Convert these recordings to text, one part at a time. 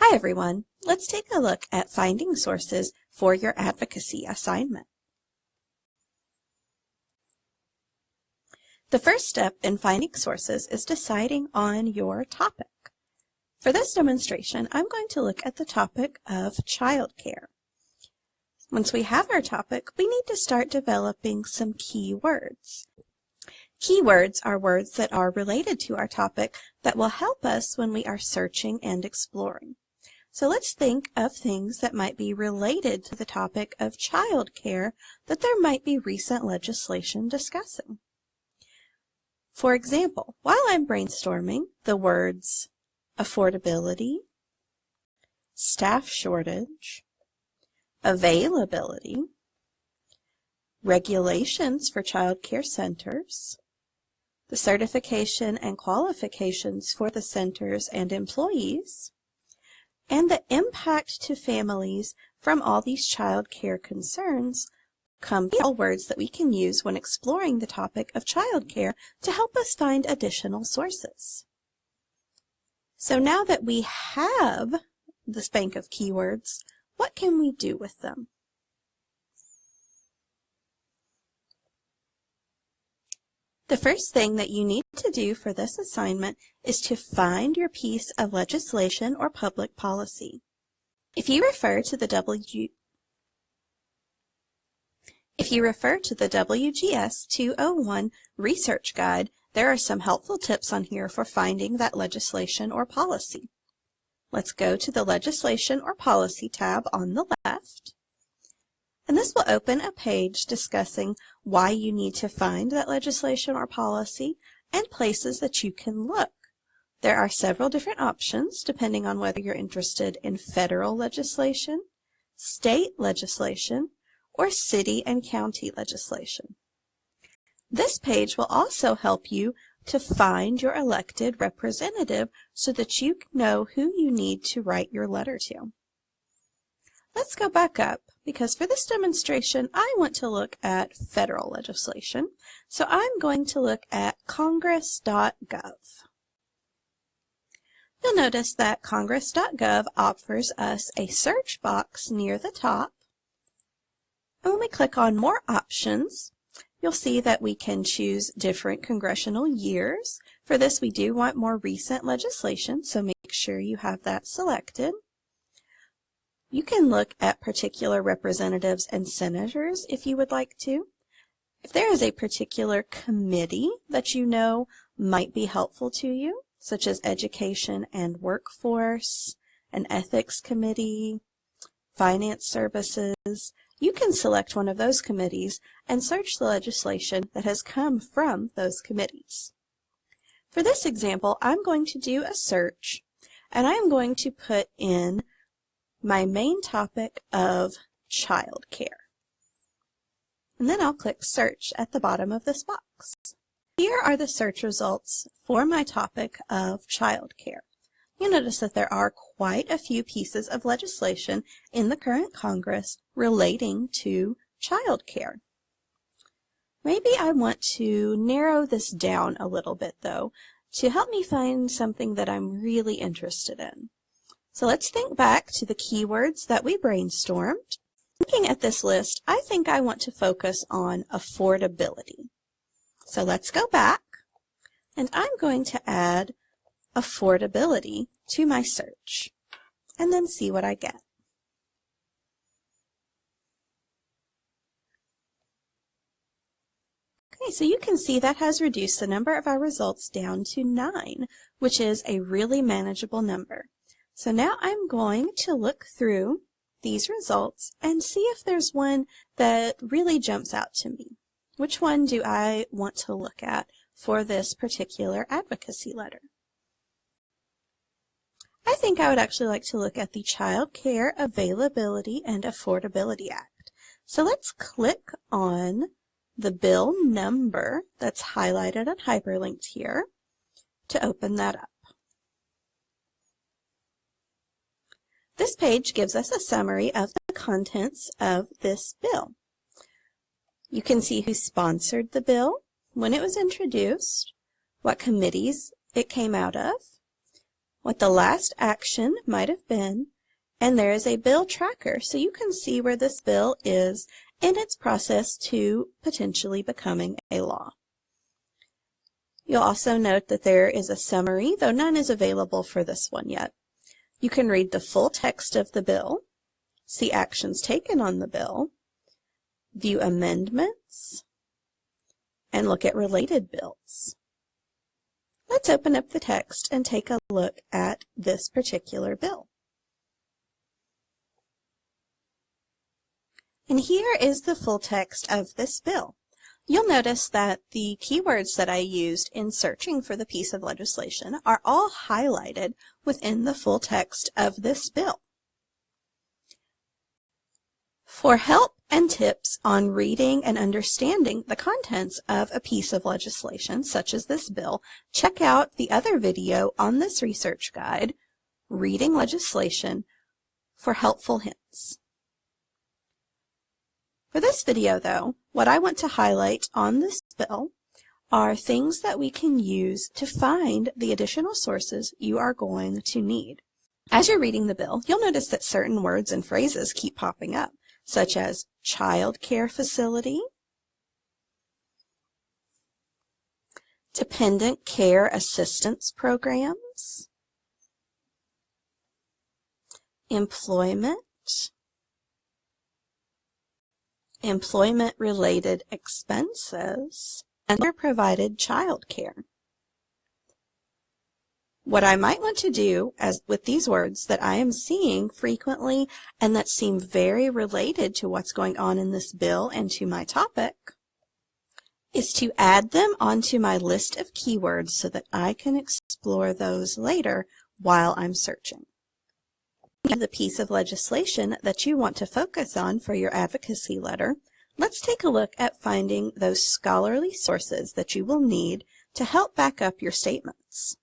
Hi everyone, let's take a look at finding sources for your advocacy assignment. The first step in finding sources is deciding on your topic. For this demonstration, I'm going to look at the topic of childcare. Once we have our topic, we need to start developing some keywords. Keywords are words that are related to our topic that will help us when we are searching and exploring. So let's think of things that might be related to the topic of childcare that there might be recent legislation discussing. For example, while I'm brainstorming, the words affordability, staff shortage, availability, regulations for child care centers, the certification and qualifications for the centers and employees, and the impact to families from all these child care concerns come all words that we can use when exploring the topic of child care to help us find additional sources. So now that we have this bank of keywords, what can we do with them? The first thing that you need to do for this assignment is to find your piece of legislation or public policy. If you refer to the WGS201 research guide, there are some helpful tips on here for finding that legislation or policy. Let's go to the Legislation or Policy tab on the left. And this will open a page discussing why you need to find that legislation or policy and places that you can look. There are several different options depending on whether you're interested in federal legislation, state legislation, or city and county legislation. This page will also help you to find your elected representative so that you know who you need to write your letter to. Let's go back up, because for this demonstration, I want to look at federal legislation. So I'm going to look at congress.gov. You'll notice that congress.gov offers us a search box near the top. And when we click on More Options, you'll see that we can choose different congressional years. For this, we do want more recent legislation, so make sure you have that selected. You can look at particular representatives and senators if you would like to. If there is a particular committee that you know might be helpful to you, such as Education and Workforce, an Ethics Committee, Finance Services, you can select one of those committees and search the legislation that has come from those committees. For this example, I'm going to do a search, and I'm going to put in my main topic of childcare. And then I'll click Search at the bottom of this box. Here are the search results for my topic of childcare. You'll notice that there are quite a few pieces of legislation in the current Congress relating to childcare. Maybe I want to narrow this down a little bit, though, to help me find something that I'm really interested in. So let's think back to the keywords that we brainstormed. Looking at this list, I think I want to focus on affordability. So let's go back, and I'm going to add affordability to my search, and then see what I get. Okay, so you can see that has reduced the number of our results down to 9, which is a really manageable number. So now I'm going to look through these results and see if there's one that really jumps out to me. Which one do I want to look at for this particular advocacy letter? I think I would actually like to look at the Child Care Availability and Affordability Act. So let's click on the bill number that's highlighted and hyperlinked here to open that up. This page gives us a summary of the contents of this bill. You can see who sponsored the bill, when it was introduced, what committees it came out of, what the last action might have been, and there is a bill tracker, so you can see where this bill is in its process to potentially becoming a law. You'll also note that there is a summary, though none is available for this one yet. You can read the full text of the bill, see actions taken on the bill, view amendments, and look at related bills. Let's open up the text and take a look at this particular bill. And here is the full text of this bill. You'll notice that the keywords that I used in searching for the piece of legislation are all highlighted within the full text of this bill. For help and tips on reading and understanding the contents of a piece of legislation, such as this bill, check out the other video on this research guide, Reading Legislation, for helpful hints. For this video, though, what I want to highlight on this bill are things that we can use to find the additional sources you are going to need. As you're reading the bill, you'll notice that certain words and phrases keep popping up, such as child care facility, dependent care assistance programs, employment, employment-related expenses, and provided child care. What I might want to do with these words that I am seeing frequently and that seem very related to what's going on in this bill and to my topic is to add them onto my list of keywords so that I can explore those later while I'm searching. The piece of legislation that you want to focus on for your advocacy letter, let's take a look at finding those scholarly sources that you will need to help back up your statements.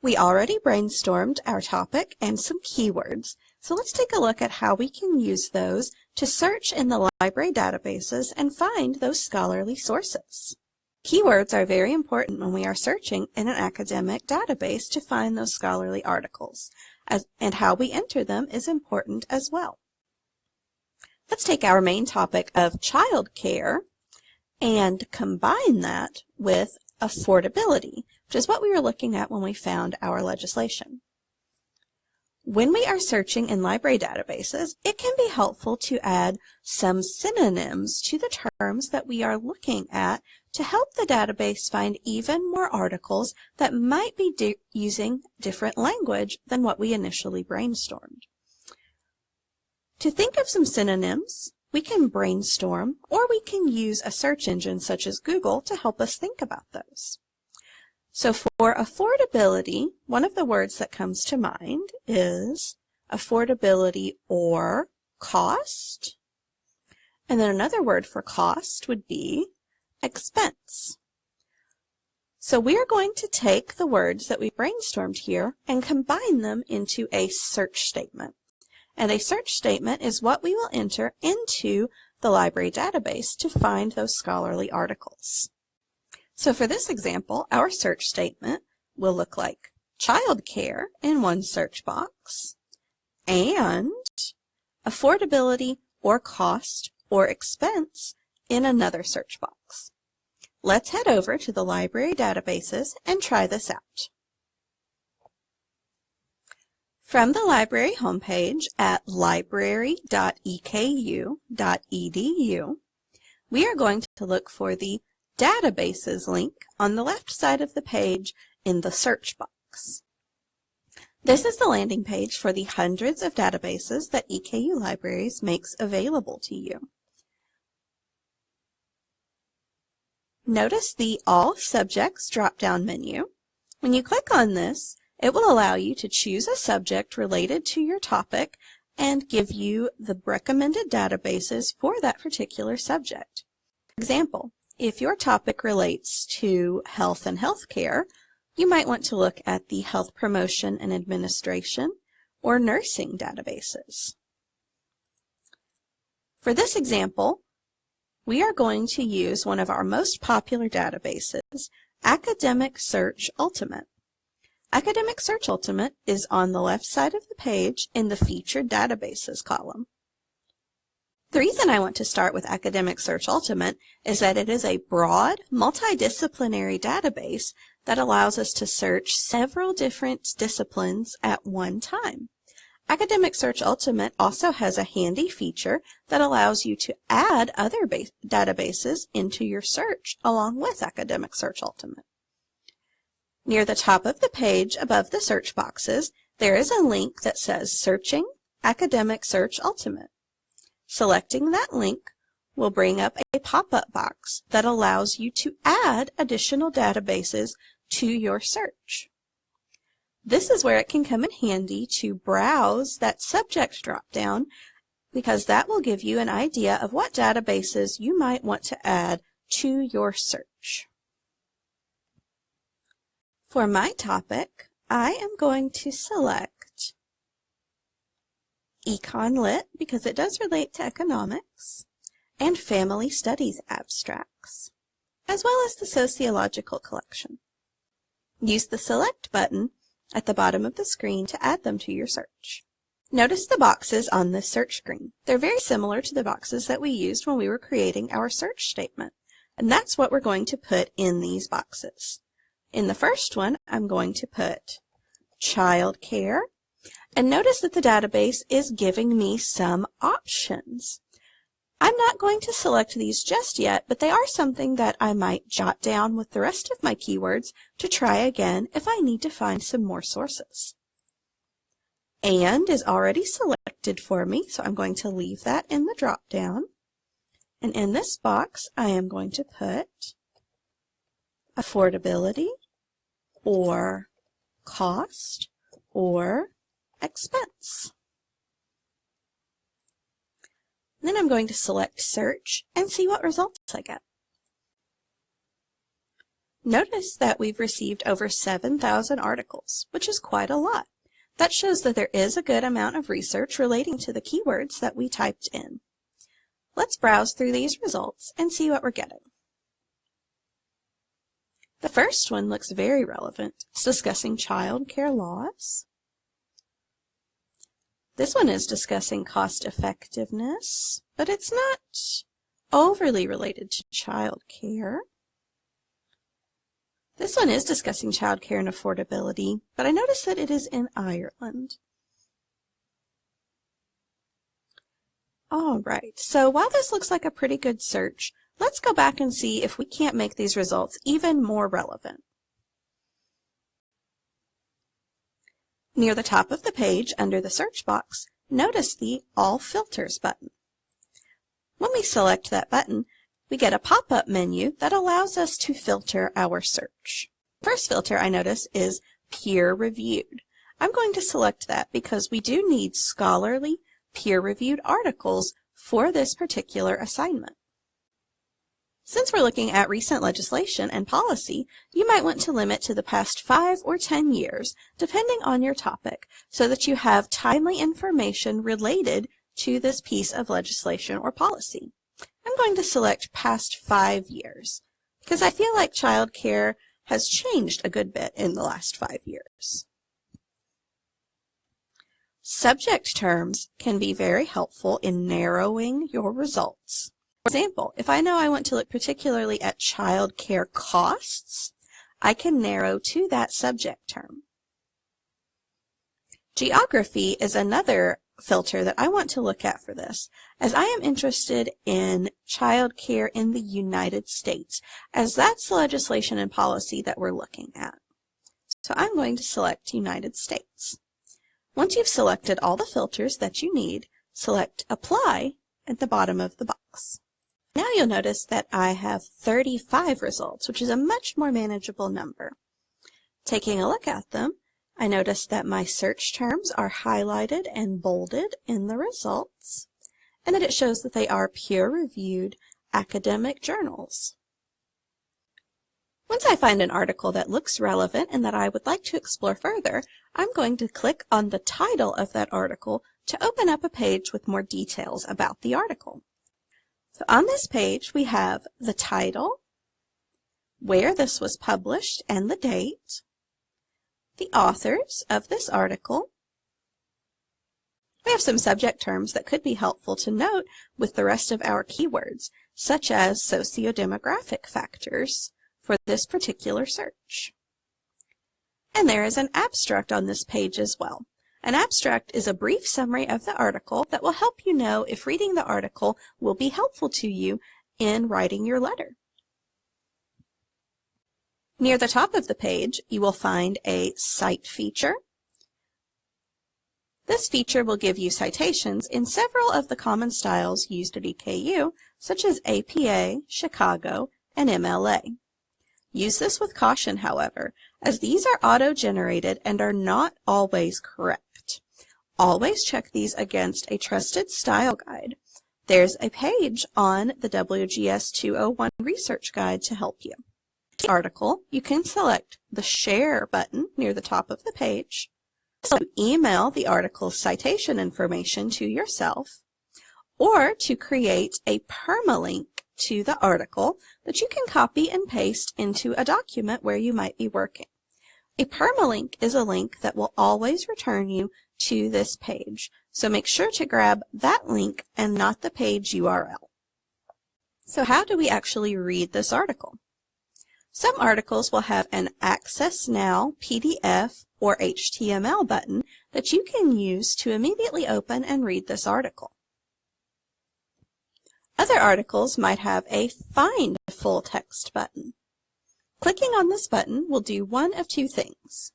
We already brainstormed our topic and some keywords, so let's take a look at how we can use those to search in the library databases and find those scholarly sources. Keywords are very important when we are searching in an academic database to find those scholarly articles, and how we enter them is important as well. Let's take our main topic of child care and combine that with affordability, which is what we were looking at when we found our legislation. When we are searching in library databases, it can be helpful to add some synonyms to the terms that we are looking at to help the database find even more articles that might be using different language than what we initially brainstormed. To think of some synonyms, we can brainstorm, or we can use a search engine such as Google to help us think about those. So for affordability, one of the words that comes to mind is affordability or cost. And then another word for cost would be expense. So we are going to take the words that we brainstormed here and combine them into a search statement. And a search statement is what we will enter into the library database to find those scholarly articles. So for this example, our search statement will look like child care in one search box and affordability or cost or expense in another search box. Let's head over to the library databases and try this out. From the library homepage at library.eku.edu, we are going to look for the Databases link on the left side of the page in the search box. This is the landing page for the hundreds of databases that EKU Libraries makes available to you. Notice the All Subjects drop-down menu. When you click on this, it will allow you to choose a subject related to your topic and give you the recommended databases for that particular subject. For example, if your topic relates to health and healthcare, you might want to look at the Health Promotion and Administration or nursing databases. For this example, we are going to use one of our most popular databases, Academic Search Ultimate. Academic Search Ultimate is on the left side of the page in the Featured Databases column. The reason I want to start with Academic Search Ultimate is that it is a broad, multidisciplinary database that allows us to search several different disciplines at one time. Academic Search Ultimate also has a handy feature that allows you to add other databases into your search along with Academic Search Ultimate. Near the top of the page above the search boxes, there is a link that says Searching Academic Search Ultimate. Selecting that link will bring up a pop-up box that allows you to add additional databases to your search. This is where it can come in handy to browse that subject drop-down, because that will give you an idea of what databases you might want to add to your search. For my topic, I am going to select Econ Lit because it does relate to economics, and Family Studies abstracts, as well as the sociological collection. Use the Select button at the bottom of the screen to add them to your search. Notice the boxes on this search screen. They're very similar to the boxes that we used when we were creating our search statement, and that's what we're going to put in these boxes. In the first one, I'm going to put Child Care, and notice that the database is giving me some options. I'm not going to select these just yet, but they are something that I might jot down with the rest of my keywords to try again if I need to find some more sources. And is already selected for me, so I'm going to leave that in the drop-down. And in this box, I am going to put affordability, or cost, or expense. Then I'm going to select Search and see what results I get. Notice that we've received over 7,000 articles, which is quite a lot. That shows that there is a good amount of research relating to the keywords that we typed in. Let's browse through these results and see what we're getting. The first one looks very relevant. It's discussing child care laws. This one is discussing cost effectiveness, but it's not overly related to child care. This one is discussing child care and affordability, but I notice that it is in Ireland. All right, so while this looks like a pretty good search, let's go back and see if we can't make these results even more relevant. Near the top of the page, under the search box, notice the All Filters button. When we select that button, we get a pop-up menu that allows us to filter our search. The first filter I notice is peer-reviewed. I'm going to select that because we do need scholarly, peer-reviewed articles for this particular assignment. Since we're looking at recent legislation and policy, you might want to limit to the past 5 or 10 years, depending on your topic, so that you have timely information related to this piece of legislation or policy. I'm going to select past 5 years, because I feel like child care has changed a good bit in the last 5 years. Subject terms can be very helpful in narrowing your results. For example, if I know I want to look particularly at child care costs, I can narrow to that subject term. Geography is another filter that I want to look at for this, as I am interested in child care in the United States, as that's the legislation and policy that we're looking at. So I'm going to select United States. Once you've selected all the filters that you need, select Apply at the bottom of the box. Now you'll notice that I have 35 results, which is a much more manageable number. Taking a look at them, I notice that my search terms are highlighted and bolded in the results, and that it shows that they are peer-reviewed academic journals. Once I find an article that looks relevant and that I would like to explore further, I'm going to click on the title of that article to open up a page with more details about the article. So on this page, we have the title, where this was published and the date, the authors of this article. We have some subject terms that could be helpful to note with the rest of our keywords, such as sociodemographic factors for this particular search. And there is an abstract on this page as well. An abstract is a brief summary of the article that will help you know if reading the article will be helpful to you in writing your letter. Near the top of the page, you will find a Cite feature. This feature will give you citations in several of the common styles used at EKU, such as APA, Chicago, and MLA. Use this with caution, however, as these are auto-generated and are not always correct. Always check these against a trusted style guide. There's a page on the WGS201 research guide to help you. The article, you can select the Share button near the top of the page. So email the article's citation information to yourself, or to create a permalink to the article that you can copy and paste into a document where you might be working. A permalink is a link that will always return you to this page, so make sure to grab that link and not the page URL. So how do we actually read this article? Some articles will have an Access Now PDF or HTML button that you can use to immediately open and read this article. Other articles might have a Find Full Text button. Clicking on this button will do one of two things.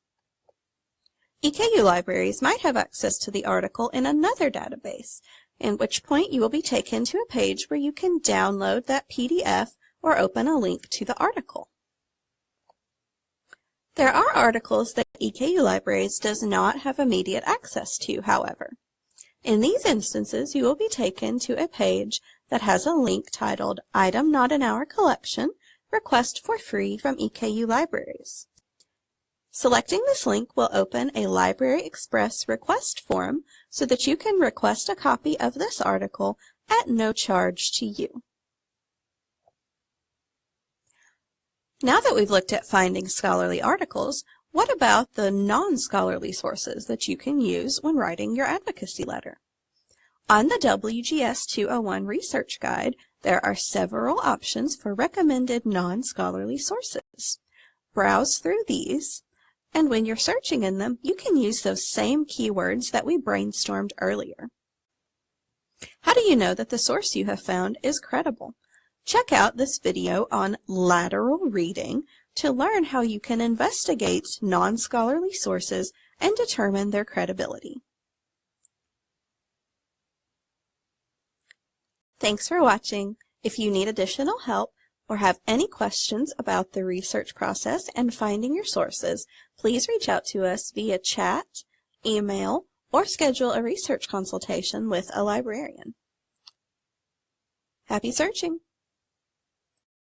EKU libraries might have access to the article in another database, in which point you will be taken to a page where you can download that PDF or open a link to the article. There are articles that EKU Libraries does not have immediate access to, however. In these instances, you will be taken to a page that has a link titled Item Not in Our Collection, Request for Free from EKU Libraries. Selecting this link will open a Library Express request form so that you can request a copy of this article at no charge to you. Now that we've looked at finding scholarly articles, what about the non-scholarly sources that you can use when writing your advocacy letter? On the WGS201 Research Guide, there are several options for recommended non-scholarly sources. Browse through these, and when you're searching in them, you can use those same keywords that we brainstormed earlier. How do you know that the source you have found is credible? Check out this video on lateral reading to learn how you can investigate non-scholarly sources and determine their credibility. Thanks for watching. If you need additional help or have any questions about the research process and finding your sources, please reach out to us via chat, email, or schedule a research consultation with a librarian. Happy searching!